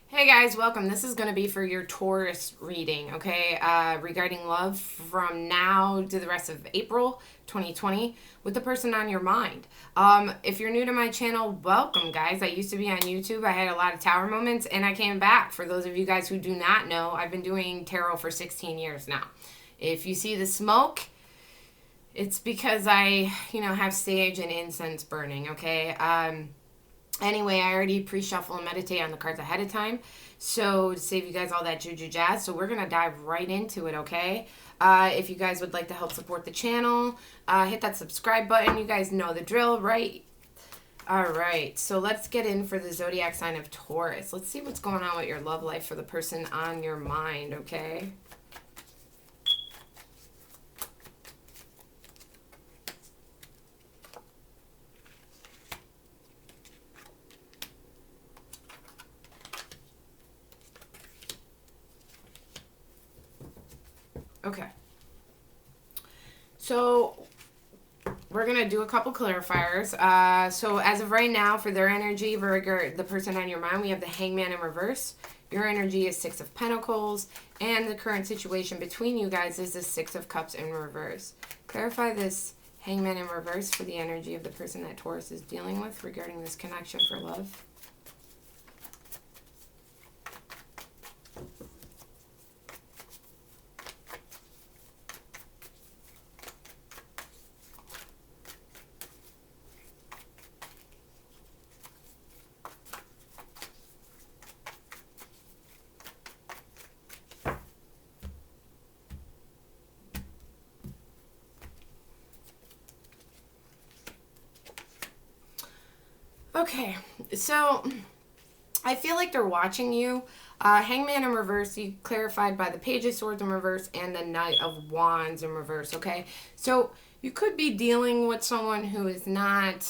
Hey guys, welcome. This is going to be for your Taurus reading, okay? Regarding love from now to the rest of April 2020 with the person on your mind. If you're new to my channel, welcome guys. I used to be on YouTube. I had a lot of tower moments and I came back. For those of you guys who do not know, I've been doing tarot for 16 years now. If you see the smoke, it's because I, have sage and incense burning, okay? Anyway, I already pre-shuffle and meditate on the cards ahead of time. So to save you guys all that juju jazz. So we're going to dive right into it, okay? If you guys would like to help support the channel, hit that subscribe button. You guys know the drill, right? All right. So let's get in for the zodiac sign of Taurus. Let's see what's going on with your love life for the person on your mind, okay? Okay. So we're going to do a couple clarifiers. So as of right now, for their energy, the person on your mind, we have the Hangman in reverse. Your energy is Six of Pentacles. And the current situation between you guys is the Six of Cups in reverse. Clarify this Hangman in reverse for the energy of the person that Taurus is dealing with regarding this connection for love. Okay, so I feel like they're watching you. Hangman in reverse, you clarified by the Page of Swords in reverse and the Knight of Wands in reverse, okay? So you could be dealing with someone who is not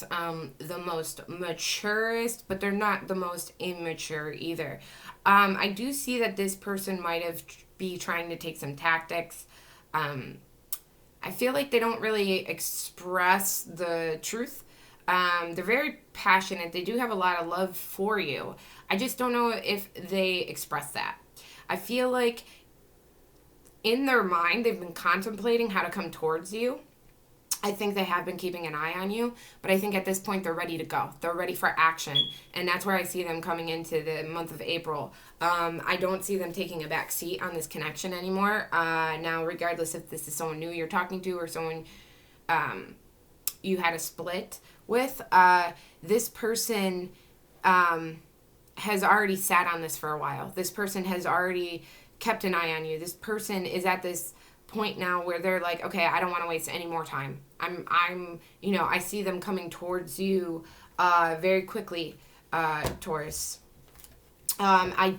the most maturest, but they're not the most immature either. I do see that this person might have be trying to take some tactics. I feel like they don't really express the truth. They're very passionate. They do have a lot of love for you. I just don't know if they express that. I feel like in their mind, they've been contemplating how to come towards you. I think they have been keeping an eye on you, but I think at this point they're ready to go. They're ready for action, and that's where I see them coming into the month of April. I don't see them taking a back seat on this connection anymore. Now, regardless if this is someone new you're talking to or someone you had a split with, this person has already sat on this for a while. This person has already kept an eye on you. This person is at this point now where they're like, okay, I don't want to waste any more time. I see them coming towards you very quickly, Taurus. I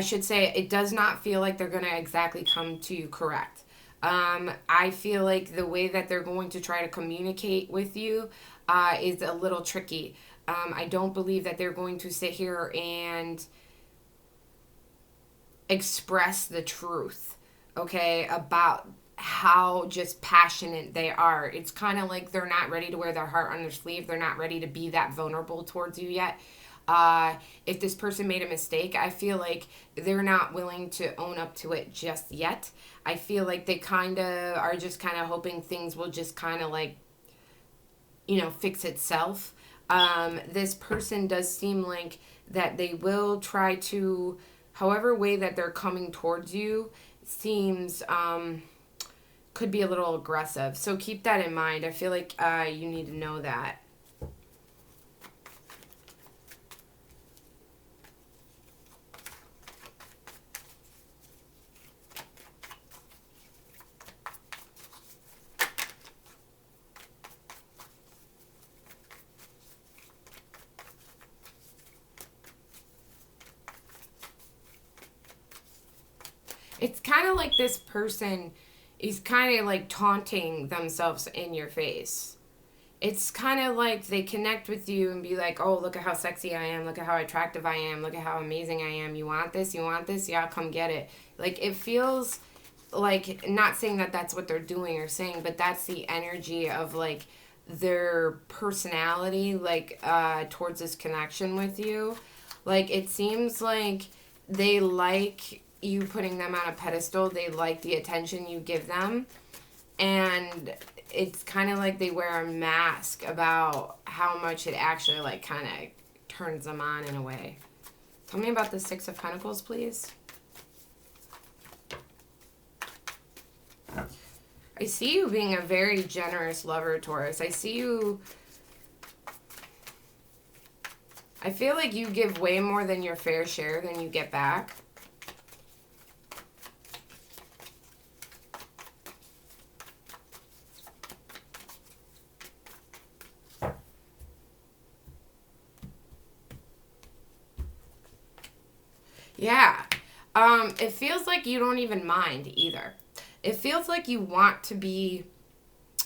should say it does not feel like they're going to exactly come to you correct. I feel like the way that they're going to try to communicate with you is a little tricky. I don't believe that they're going to sit here and express the truth, okay, about how just passionate they are. It's kind of like they're not ready to wear their heart on their sleeve. They're not ready to be that vulnerable towards you yet. If this person made a mistake, I feel like they're not willing to own up to it just yet. I feel like they kind of are just kind of hoping things will just kind of like, fix itself. This person does seem like that they will try to, however way that they're coming towards you seems, could be a little aggressive. So keep that in mind. I feel like you need to know that. It's kind of like this person is kind of like taunting themselves in your face. It's kind of like they connect with you and be like, oh, look at how sexy I am. Look at how attractive I am. Look at how amazing I am. You want this? You want this? Yeah, come get it. Like, it feels like, not saying that that's what they're doing or saying, but that's the energy of like their personality, like, towards this connection with you. Like, it seems like they like you putting them on a pedestal. They like the attention you give them. And it's kind of like they wear a mask about how much it actually, like, kind of turns them on in a way. Tell me about the Six of Pentacles, please. I see you being a very generous lover, Taurus. I see you... I feel like you give way more than your fair share than you get back. Yeah. It feels like you don't even mind either. It feels like you want to be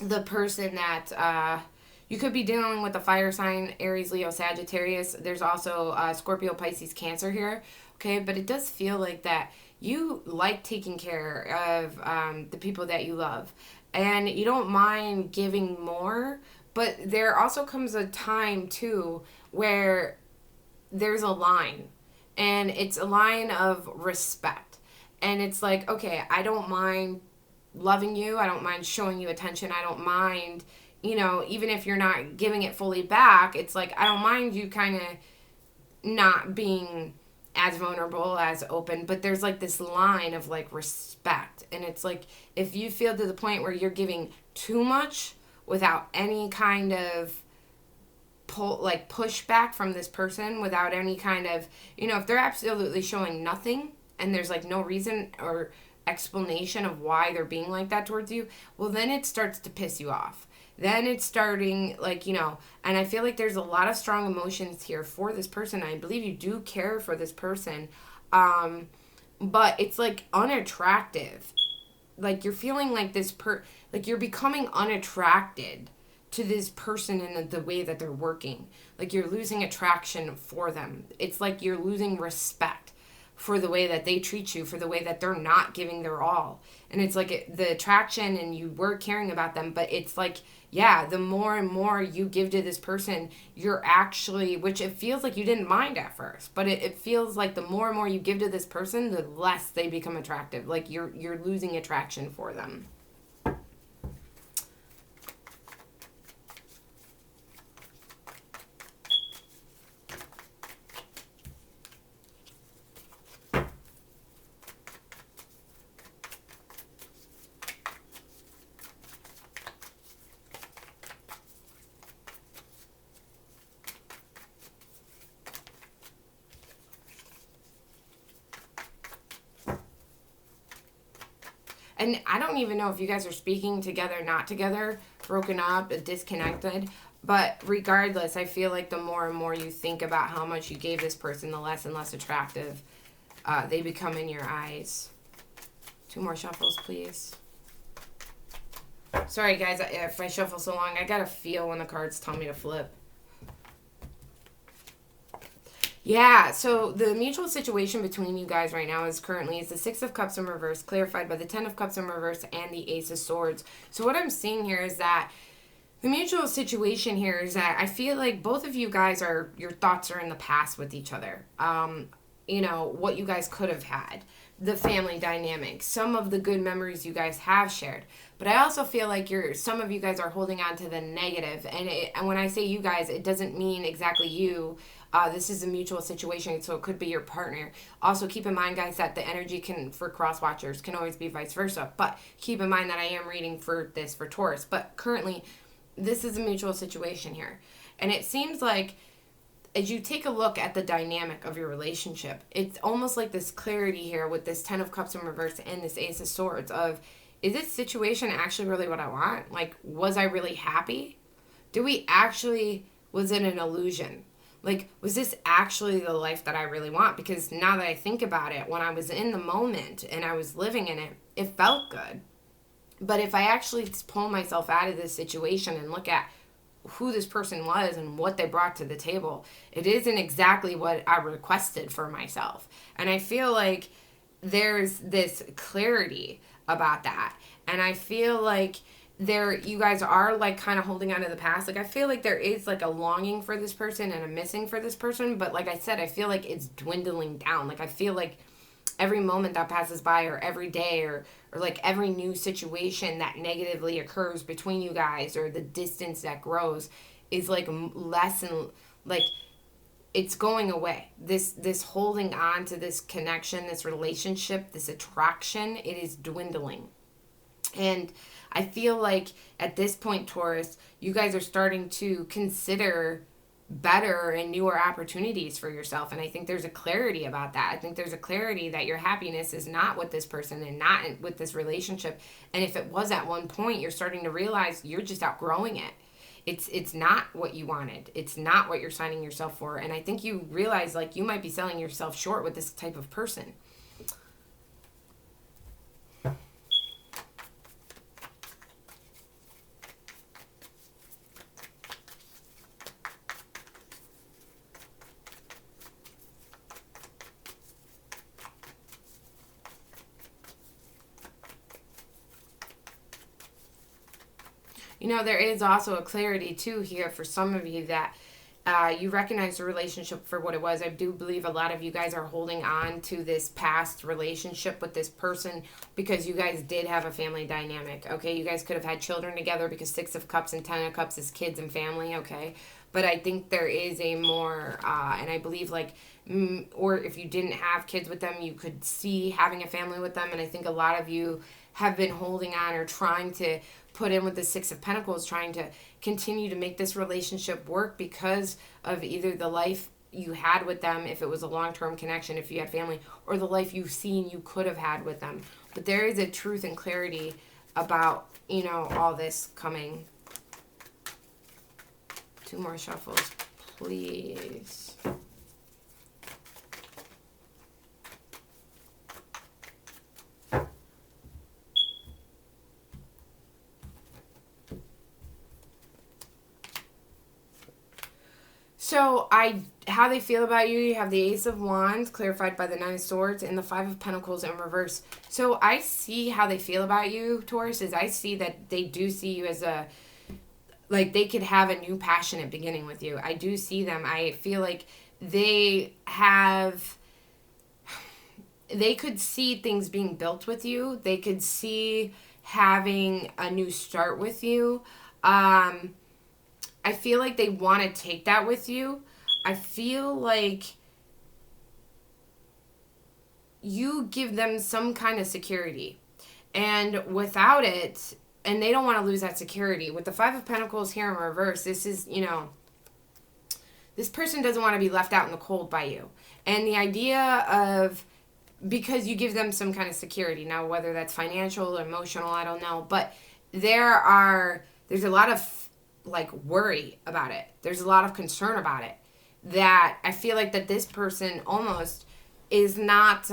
the person that you could be dealing with the fire sign, Aries, Leo, Sagittarius. There's also Scorpio, Pisces, Cancer here. Okay, but it does feel like that you like taking care of the people that you love. And you don't mind giving more. But there also comes a time, too, where there's a line. And it's a line of respect. And it's like, okay, I don't mind loving you. I don't mind showing you attention. I don't mind, you know, even if you're not giving it fully back, it's like, I don't mind you kind of not being as vulnerable, as open. But there's like this line of like respect. And it's like, if you feel to the point where you're giving too much without any kind of pushback from this person, without any kind of, you know, if they're absolutely showing nothing and there's like no reason or explanation of why they're being like that towards you, well, then it starts to piss you off. Then it's starting, like, you know, and I feel like there's a lot of strong emotions here for this person. I believe you do care for this person, but it's like unattractive. Like, you're feeling like like you're becoming unattracted to this person in the way that they're working. Like, you're losing attraction for them. It's like you're losing respect for the way that they treat you, for the way that they're not giving their all. And it's like the attraction, and you were caring about them, but it's like, yeah, the more and more you give to this person, you're actually, which it feels like you didn't mind at first, but it feels like the more and more you give to this person, the less they become attractive. Like, you're losing attraction for them. And I don't even know if you guys are speaking together, not together, broken up, disconnected. But regardless, I feel like the more and more you think about how much you gave this person, the less and less attractive they become in your eyes. 2 more shuffles, please. Sorry, guys, if I shuffle so long, I gotta feel when the cards tell me to flip. Yeah, so the mutual situation between you guys right now is currently the Six of Cups in reverse, clarified by the Ten of Cups in reverse and the Ace of Swords. So what I'm seeing here is that the mutual situation here is that I feel like both of you guys your thoughts are in the past with each other. You know, what you guys could have had, the family dynamic, some of the good memories you guys have shared. But I also feel like some of you guys are holding on to the negative. And when I say you guys, it doesn't mean exactly you. This is a mutual situation, so it could be your partner. Also, keep in mind, guys, that the energy for cross-watchers can always be vice versa. But keep in mind that I am reading for Taurus. But currently, this is a mutual situation here. And it seems like, as you take a look at the dynamic of your relationship, it's almost like this clarity here with this Ten of Cups in reverse and this Ace of Swords of, is this situation actually really what I want? Like, was I really happy? Was it an illusion? Like, was this actually the life that I really want? Because now that I think about it, when I was in the moment and I was living in it, it felt good. But if I actually pull myself out of this situation and look at who this person was and what they brought to the table, it isn't exactly what I requested for myself. And I feel like there's this clarity about that. And I feel like you guys are like kind of holding on to the past. Like I feel like there is like a longing for this person and a missing for this person, but like I said, I feel like it's dwindling down. Like I feel like every moment that passes by, or every day, or like every new situation that negatively occurs between you guys, or the distance that grows, is like less and like it's going away. This holding on to this connection, this relationship, this attraction, it is dwindling. And I feel like at this point, Taurus, you guys are starting to consider better and newer opportunities for yourself. And I think there's a clarity about that. I think there's a clarity that your happiness is not with this person and not with this relationship. And if it was at one point, you're starting to realize you're just outgrowing it. It's not what you wanted. It's not what you're signing yourself for. And I think you realize like you might be selling yourself short with this type of person. You know, there is also a clarity, too, here for some of you that you recognize the relationship for what it was. I do believe a lot of you guys are holding on to this past relationship with this person because you guys did have a family dynamic, okay? You guys could have had children together because 6 of Cups and 10 of Cups is kids and family, okay? But I think there is a more, and I believe like, or if you didn't have kids with them, you could see having a family with them. And I think a lot of you have been holding on or trying to put in with the 6 of Pentacles, trying to continue to make this relationship work because of either the life you had with them, if it was a long-term connection, if you had family, or the life you've seen you could have had with them. But there is a truth and clarity about, you know, all this coming. 2 more shuffles, please. So how they feel about you have the Ace of Wands clarified by the 9 of Swords and the 5 of Pentacles in reverse. So I see how they feel about you, Taurus, is I see that they do see you as a, like they could have a new passionate beginning with you. I do see them. I feel like they could see things being built with you. They could see having a new start with you. I feel like they want to take that with you. I feel like you give them some kind of security. And without it, and they don't want to lose that security. With the 5 of Pentacles here in reverse, this is, you know, this person doesn't want to be left out in the cold by you. And the idea of, because you give them some kind of security. Now, whether that's financial or emotional, I don't know. But there's a lot of like worry about it. There's a lot of concern about it that I feel like that this person almost is not,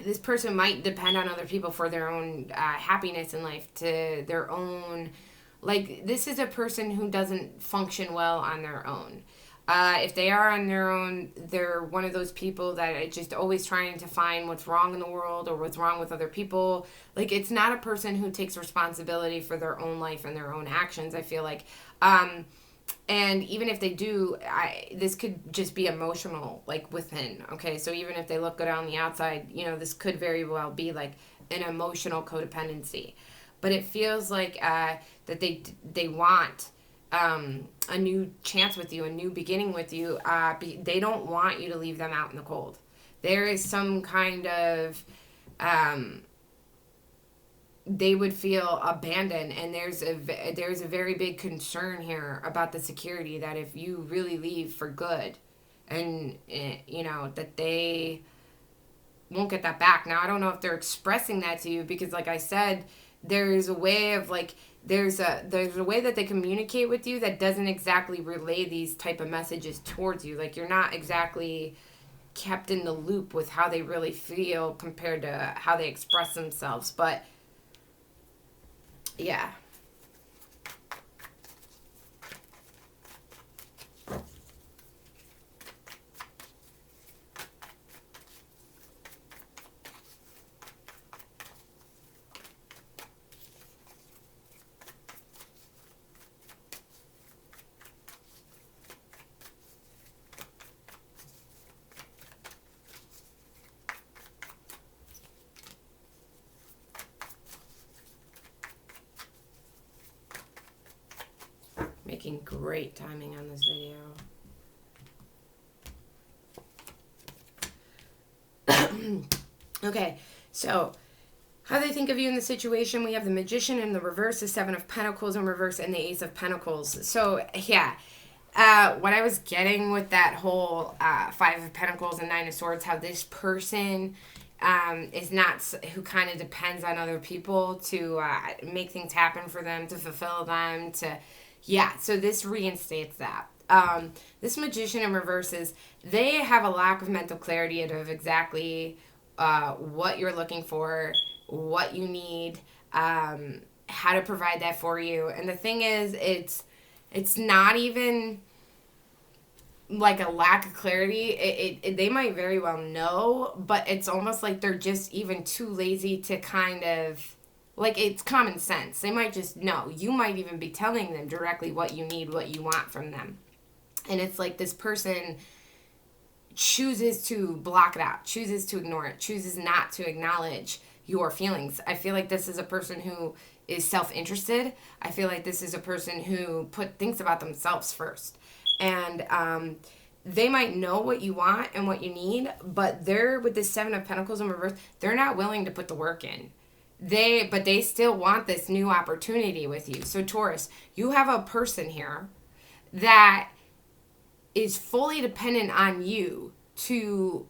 this person might depend on other people for their own happiness in life, to their own, like this is a person who doesn't function well on their own. If they are on their own, they're one of those people that are just always trying to find what's wrong in the world or what's wrong with other people. Like, it's not a person who takes responsibility for their own life and their own actions, I feel like. And even if they do, this could just be emotional, like, within, okay? So even if they look good on the outside, you know, this could very well be, like, an emotional codependency. But it feels like that they want a new chance with you, a new beginning with you. They don't want you to leave them out in the cold. There is some kind of, they would feel abandoned, and there's a very big concern here about the security that if you really leave for good, and you know that they won't get that back. Now I don't know if they're expressing that to you, because like I said, there's a way of like, there's a way that they communicate with you that doesn't exactly relay these type of messages towards you. Like, you're not exactly kept in the loop with how they really feel compared to how they express themselves. But yeah. making great timing on this video. Okay, so how they think of you in the situation. We have the Magician in the reverse, the Seven of Pentacles in reverse, and the Ace of Pentacles. So, yeah. What I was getting with that whole Five of Pentacles and Nine of Swords, how this person is not, who kind of depends on other people to make things happen for them, to fulfill them, to, yeah, so this reinstates that. This Magician in reverse is, they have a lack of mental clarity of exactly what you're looking for, what you need, how to provide that for you. And the thing is, it's not even like a lack of clarity. They might very well know, but it's almost like they're just even too lazy to kind of, like, it's common sense. They might just know. You might even be telling them directly what you need, what you want from them. And it's like this person chooses to block it out, chooses to ignore it, chooses not to acknowledge your feelings. I feel like this is a person who is self-interested. I feel like this is a person who thinks about themselves first. And they might know what you want and what you need, but they're, with this Seven of Pentacles in reverse, they're not willing to put the work in. But they still want this new opportunity with you. So Taurus, you have a person here that is fully dependent on you to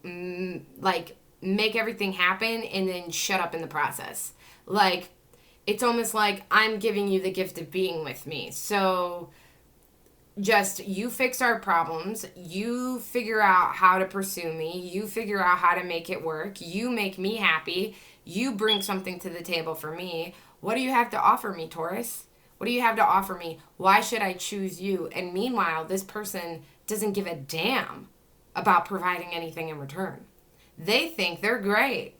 make everything happen and then shut up in the process. Like, it's almost like, I'm giving you the gift of being with me. So just, you fix our problems, you figure out how to pursue me, you figure out how to make it work, you make me happy, you bring something to the table for me. What do you have to offer me, Taurus? What do you have to offer me? Why should I choose you? And meanwhile, this person doesn't give a damn about providing anything in return. They think they're great.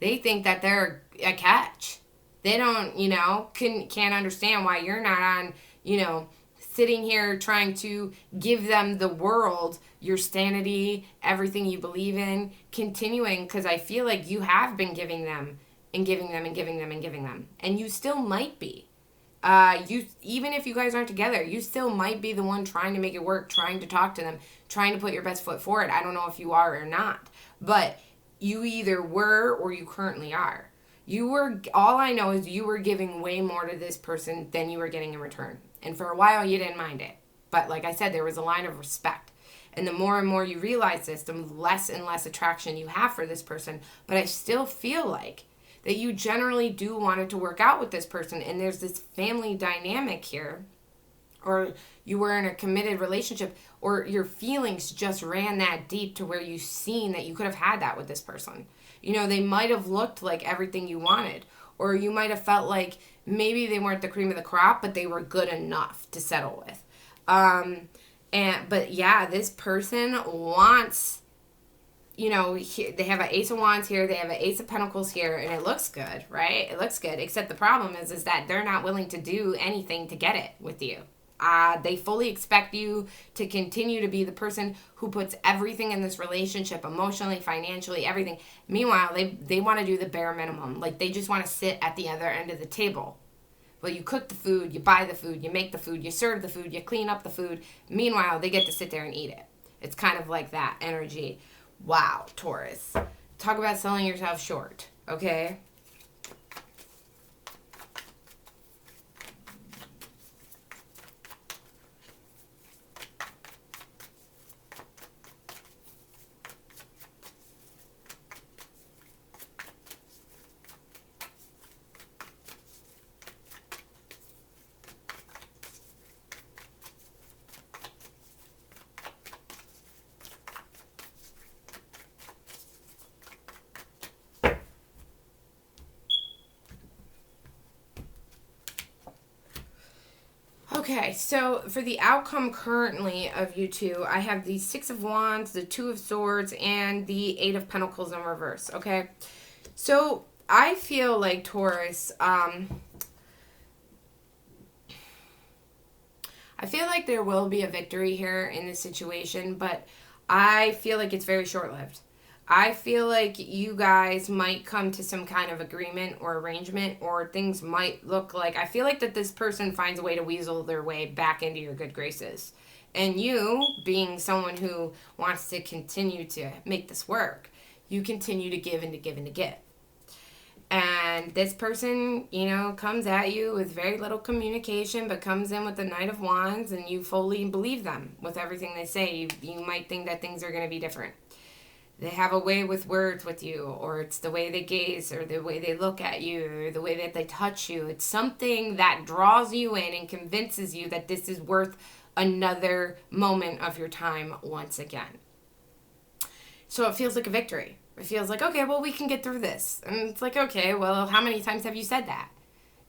They think that they're a catch. They don't, can't understand why you're not on, sitting here trying to give them the world, your sanity, everything you believe in, continuing, because I feel like you have been giving them and giving them and giving them and giving them. And you still might be. Even if you guys aren't together, you still might be the one trying to make it work, trying to talk to them, trying to put your best foot forward. I don't know if you are or not, but you either were or you currently are. All I know is you were giving way more to this person than you were getting in return. And for a while, you didn't mind it. But like I said, there was a line of respect. And the more and more you realize this, the less and less attraction you have for this person. But I still feel like that you generally do want it to work out with this person. And there's this family dynamic here. Or you were in a committed relationship. Or your feelings just ran that deep to where you've seen that you could have had that with this person. They might have looked like everything you wanted. Or you might have felt like maybe they weren't the cream of the crop, but they were good enough to settle with. But yeah, this person wants, they have an Ace of Wands here, they have an Ace of Pentacles here, and it looks good, right? It looks good, except the problem is that they're not willing to do anything to get it with you. They fully expect you to continue to be the person who puts everything in this relationship, emotionally, financially, everything. Meanwhile, they want to do the bare minimum. Like, they just want to sit at the other end of the table. Well, you cook the food, you buy the food, you make the food, you serve the food, you clean up the food. Meanwhile, they get to sit there and eat it. It's kind of like that energy. Wow, Taurus. Talk about selling yourself short, okay? Okay, so for the outcome currently of you two, I have the Six of Wands, the Two of Swords, and the Eight of Pentacles in reverse, okay? So I feel like, Taurus, I feel like there will be a victory here in this situation, but I feel like it's very short-lived. I feel like you guys might come to some kind of agreement or arrangement, or things might look like, I feel like that this person finds a way to weasel their way back into your good graces. And you, being someone who wants to continue to make this work, you continue to give and to give and to give. And this person, comes at you with very little communication, but comes in with the Knight of Wands, and you fully believe them with everything they say. You might think that things are going to be different. They have a way with words with you, or it's the way they gaze, or the way they look at you, or the way that they touch you. It's something that draws you in and convinces you that this is worth another moment of your time once again. So it feels like a victory. It feels like, okay, well, we can get through this. And it's like, okay, well, how many times have you said that?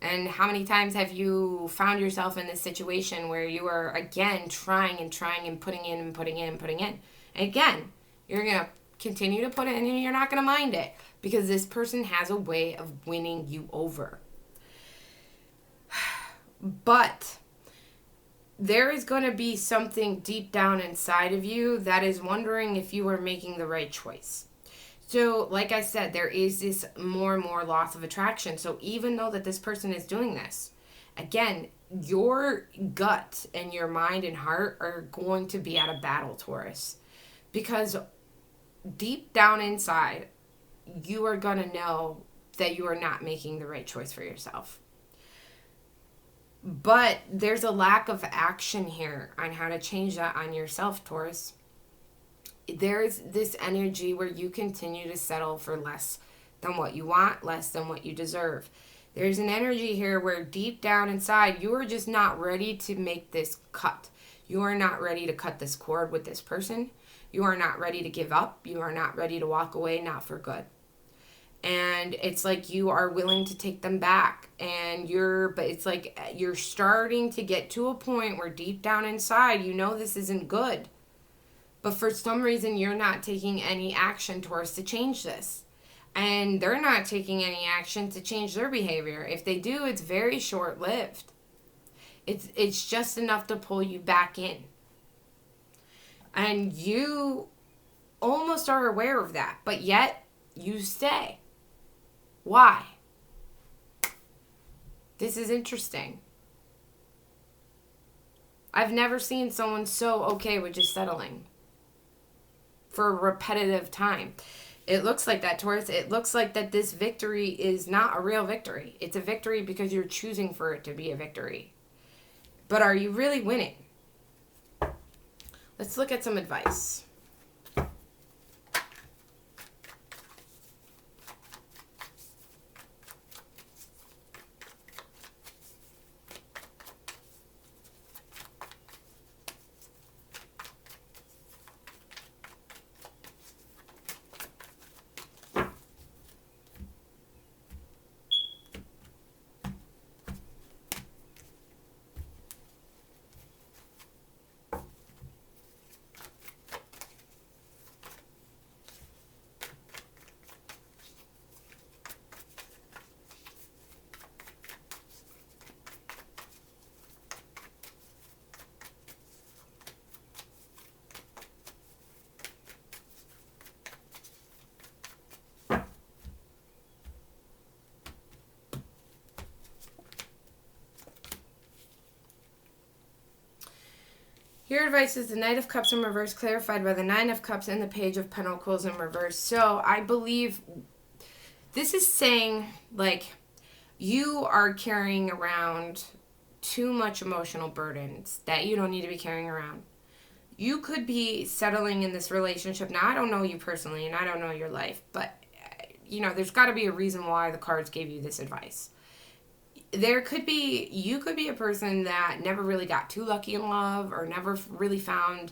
And how many times have you found yourself in this situation where you are, again, trying and putting in and putting in and putting in? And again, you're going to continue to put it in and you're not going to mind it, because this person has a way of winning you over. But there is going to be something deep down inside of you that is wondering if you are making the right choice. So, like I said, there is this more and more loss of attraction. So even though that this person is doing this, again, your gut and your mind and heart are going to be at a battle, Taurus. Because deep down inside, you are going to know that you are not making the right choice for yourself. But there's a lack of action here on how to change that on yourself, Taurus. There's this energy where you continue to settle for less than what you want, less than what you deserve. There's an energy here where deep down inside, you are just not ready to make this cut. You are not ready to cut this cord with this person. You are not ready to give up. You are not ready to walk away, not for good. And it's like you are willing to take them back. But it's like you're starting to get to a point where deep down inside, you know this isn't good. But for some reason, you're not taking any action towards to change this. And they're not taking any action to change their behavior. If they do, it's very short-lived. It's just enough to pull you back in. And you almost are aware of that, but yet you stay. Why? This is interesting. I've never seen someone so okay with just settling for a repetitive time. It looks like that, Taurus. It looks like that this victory is not a real victory. It's a victory because you're choosing for it to be a victory. But are you really winning? Let's look at some advice. Your advice is the Knight of Cups in reverse, clarified by the Nine of Cups and the Page of Pentacles in reverse. So I believe this is saying, like, you are carrying around too much emotional burdens that you don't need to be carrying around. You could be settling in this relationship. Now, I don't know you personally, and I don't know your life, but, there's got to be a reason why the cards gave you this advice. You could be a person that never really got too lucky in love or never really found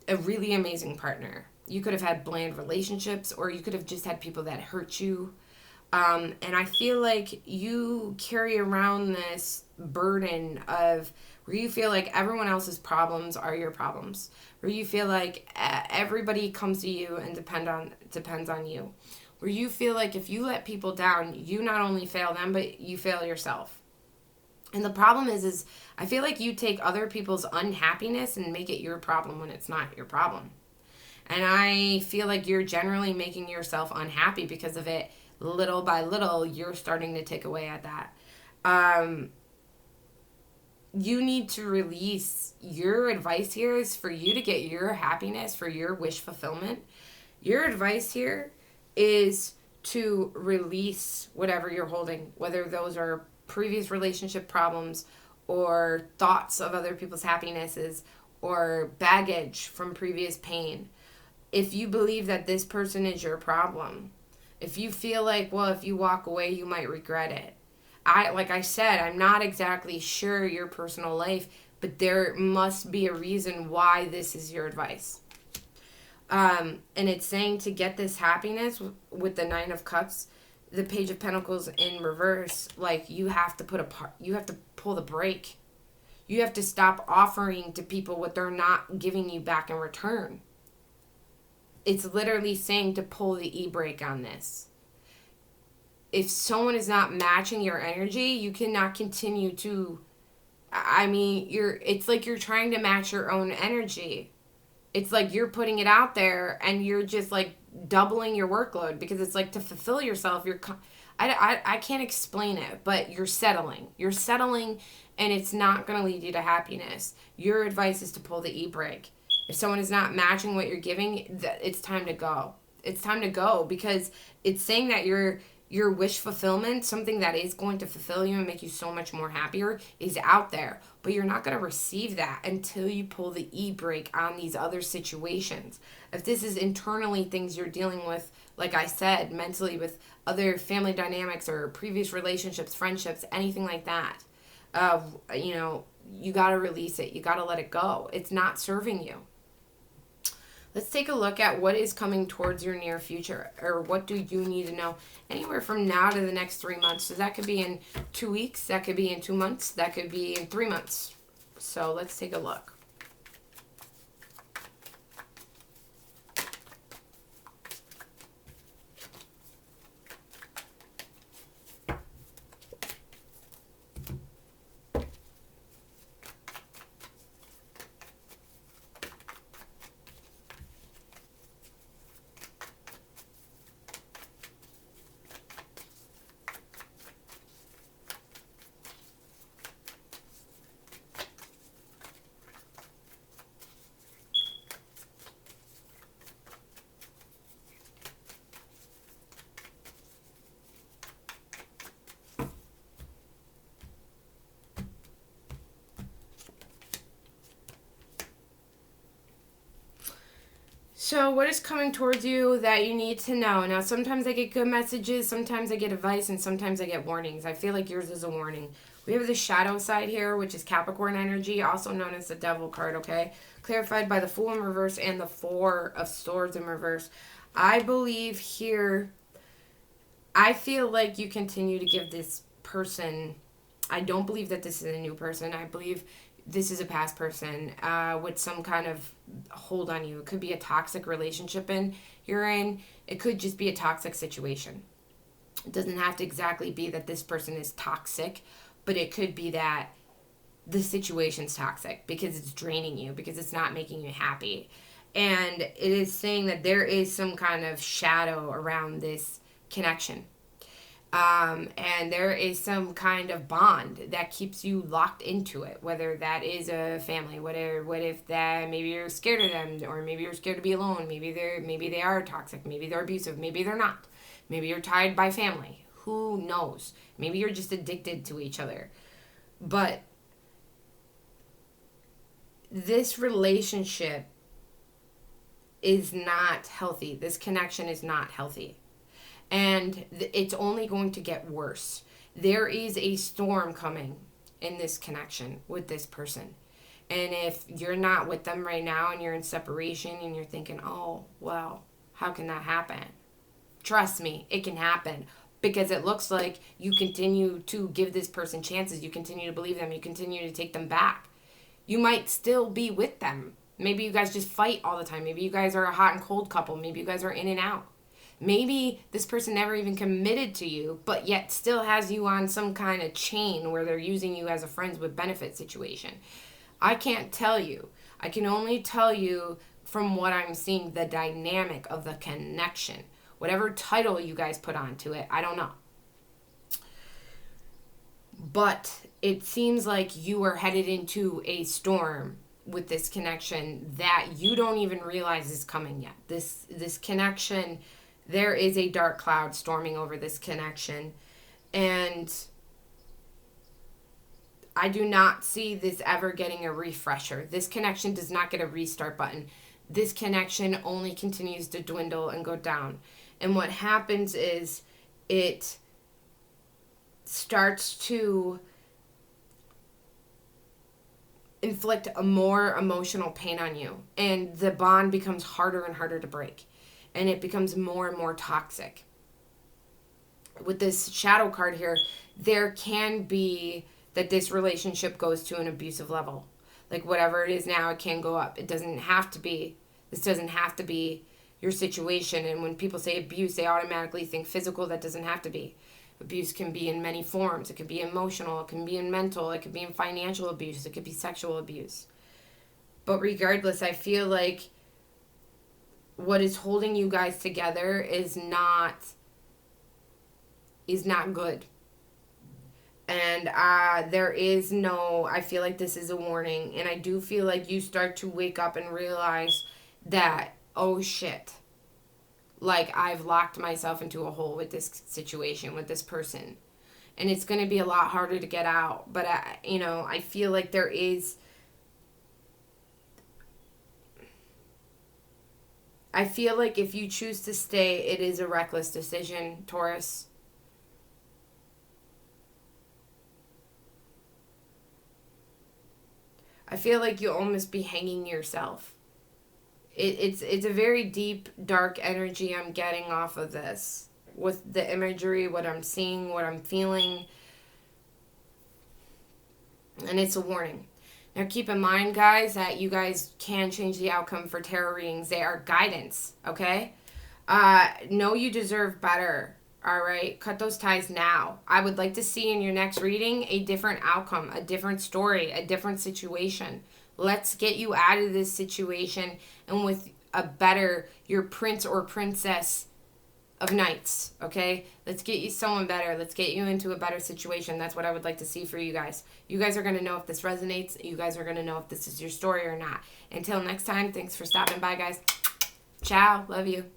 a really amazing partner. You could have had bland relationships, or you could have just had people that hurt you. And I feel like you carry around this burden of where you feel like everyone else's problems are your problems, where you feel like everybody comes to you and depends on you. Where you feel like if you let people down, you not only fail them, but you fail yourself. And the problem is I feel like you take other people's unhappiness and make it your problem when it's not your problem. And I feel like you're generally making yourself unhappy because of it. Little by little, you're starting to take away at that. You need to release. Your advice here is for you to get your happiness, for your wish fulfillment. Your advice here is to release whatever you're holding, whether those are previous relationship problems or thoughts of other people's happinesses or baggage from previous pain. If you believe that this person is your problem, if you feel like, well, if you walk away, you might regret it. Like I said, I'm not exactly sure your personal life, but there must be a reason why this is your advice. And it's saying to get this happiness with the Nine of Cups, the Page of Pentacles in reverse, like you have to pull the brake. You have to stop offering to people what they're not giving you back in return. It's literally saying to pull the e-brake on this. If someone is not matching your energy, you cannot continue to, it's like you're trying to match your own energy. It's like you're putting it out there and you're just like doubling your workload, because it's like to fulfill yourself, I can't explain it, but you're settling and it's not going to lead you to happiness. Your advice is to pull the e-brake. If someone is not matching what you're giving, it's time to go. It's time to go, because it's saying that your wish fulfillment, something that is going to fulfill you and make you so much more happier, is out there. But you're not going to receive that until you pull the e-brake on these other situations. If this is internally things you're dealing with, like I said, mentally with other family dynamics or previous relationships, friendships, anything like that, you got to release it. You got to let it go. It's not serving you. Let's take a look at what is coming towards your near future, or what do you need to know anywhere from now to the next 3 months. So that could be in 2 weeks, that could be in 2 months, that could be in 3 months. So let's take a look. So what is coming towards you that you need to know? Now, sometimes I get good messages, sometimes I get advice, and sometimes I get warnings. I feel like yours is a warning. We have the shadow side here, which is Capricorn energy, also known as the Devil card, okay? Clarified by the Fool in reverse and the Four of Swords in reverse. I believe here, I feel like you continue to give this person, I don't believe that this is a new person. I believe this is a past person with some kind of hold on you. It could be a toxic relationship you're in. It could just be a toxic situation. It doesn't have to exactly be that this person is toxic, but it could be that the situation's toxic because it's draining you, because it's not making you happy. And it is saying that there is some kind of shadow around this connection. And there is some kind of bond that keeps you locked into it, whether that is a family, what if that maybe you're scared of them, or maybe you're scared to be alone, maybe they are toxic, maybe they're abusive, maybe they're not, maybe you're tied by family, who knows, maybe you're just addicted to each other. But this relationship is not healthy. This connection is not healthy. And it's only going to get worse. There is a storm coming in this connection with this person. And if you're not with them right now and you're in separation and you're thinking, oh, well, how can that happen? Trust me, it can happen. Because it looks like you continue to give this person chances. You continue to believe them. You continue to take them back. You might still be with them. Maybe you guys just fight all the time. Maybe you guys are a hot and cold couple. Maybe you guys are in and out. Maybe this person never even committed to you, but yet still has you on some kind of chain where they're using you as a friends with benefit situation. I can't tell you. I can only tell you from what I'm seeing, the dynamic of the connection. Whatever title you guys put onto it, I don't know. But it seems like you are headed into a storm with this connection that you don't even realize is coming yet. This connection, there is a dark cloud storming over this connection. And I do not see this ever getting a refresher. This connection does not get a restart button. This connection only continues to dwindle and go down. And what happens is it starts to inflict a more emotional pain on you. And the bond becomes harder and harder to break. And it becomes more and more toxic. With this shadow card here, there can be that this relationship goes to an abusive level. Like whatever it is now, it can go up. It doesn't have to be. This doesn't have to be your situation. And when people say abuse, they automatically think physical. That doesn't have to be. Abuse can be in many forms. It can be emotional. It can be in mental. It can be in financial abuse. It could be sexual abuse. But regardless, I feel like what is holding you guys together is not good. And there is no, I feel like this is a warning. And I do feel like you start to wake up and realize that, oh shit, like I've locked myself into a hole with this situation, with this person. And it's going to be a lot harder to get out. But, I feel like there is, I feel like if you choose to stay, it is a reckless decision, Taurus. I feel like you'll almost be hanging yourself. It's a very deep, dark energy I'm getting off of this. With the imagery, what I'm seeing, what I'm feeling. And it's a warning. Now keep in mind, guys, that you guys can change the outcome for tarot readings. They are guidance, okay? Know you deserve better. All right, cut those ties now. I would like to see in your next reading a different outcome, a different story, a different situation. Let's get you out of this situation and with a better, your prince or princess of knights, okay? Let's get you someone better. Let's get you into a better situation. That's what I would like to see for you guys. You guys are going to know if this resonates. You guys are going to know if this is your story or not. Until next time, thanks for stopping by, guys. Ciao. Love you.